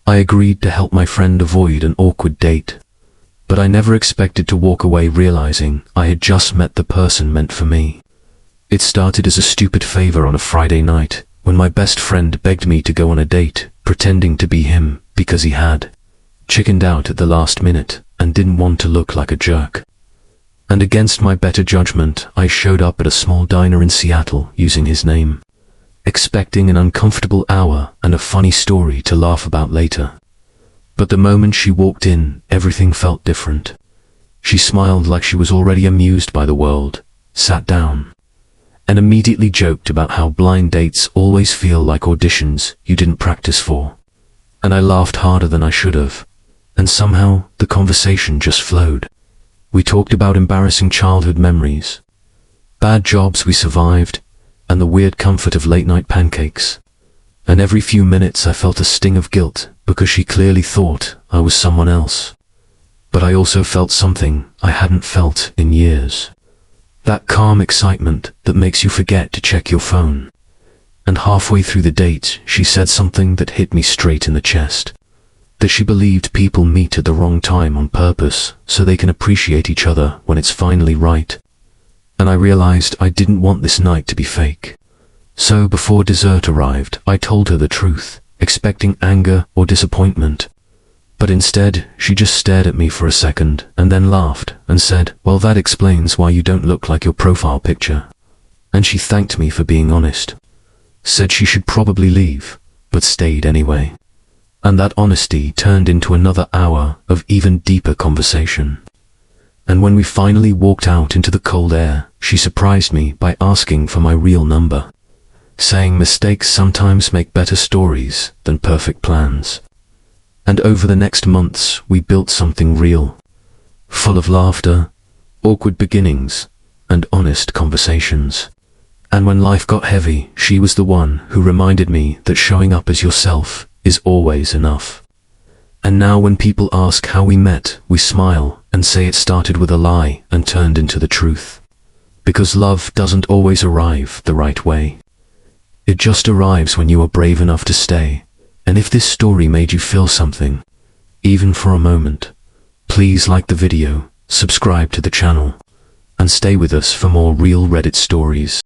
I agreed to help my friend avoid an awkward date, but I never expected to walk away realizing I had just met the person meant for me. It started as a stupid favor on a Friday night, when my best friend begged me to go on a date, pretending to be him because he had chickened out at the last minute and didn't want to look like a jerk. And against my better judgment, I showed up at a small diner in Seattle using his name, expecting an uncomfortable hour and a funny story to laugh about later. But the moment she walked in, everything felt different. She smiled like she was already amused by the world, sat down, and immediately joked about how blind dates always feel like auditions you didn't practice for. And I laughed harder than I should have, and somehow the conversation just flowed. We talked about embarrassing childhood memories, bad jobs we survived, and the weird comfort of late-night pancakes. And every few minutes I felt a sting of guilt because she clearly thought I was someone else. But I also felt something I hadn't felt in years. That calm excitement that makes you forget to check your phone. And halfway through the date, she said something that hit me straight in the chest. That she believed people meet at the wrong time on purpose so they can appreciate each other when it's finally right. And I realized I didn't want this night to be fake. So before dessert arrived, I told her the truth, expecting anger or disappointment. But instead, she just stared at me for a second and then laughed and said, "Well, that explains why you don't look like your profile picture." And she thanked me for being honest. Said she should probably leave, but stayed anyway. And that honesty turned into another hour of even deeper conversation. And when we finally walked out into the cold air, she surprised me by asking for my real number, saying mistakes sometimes make better stories than perfect plans. And over the next months, we built something real, full of laughter, awkward beginnings, and honest conversations. And when life got heavy, she was the one who reminded me that showing up as yourself is always enough. And now when people ask how we met, we smile and say it started with a lie and turned into the truth. Because love doesn't always arrive the right way. It just arrives when you are brave enough to stay. And if this story made you feel something, even for a moment, please like the video, subscribe to the channel, and stay with us for more real Reddit stories.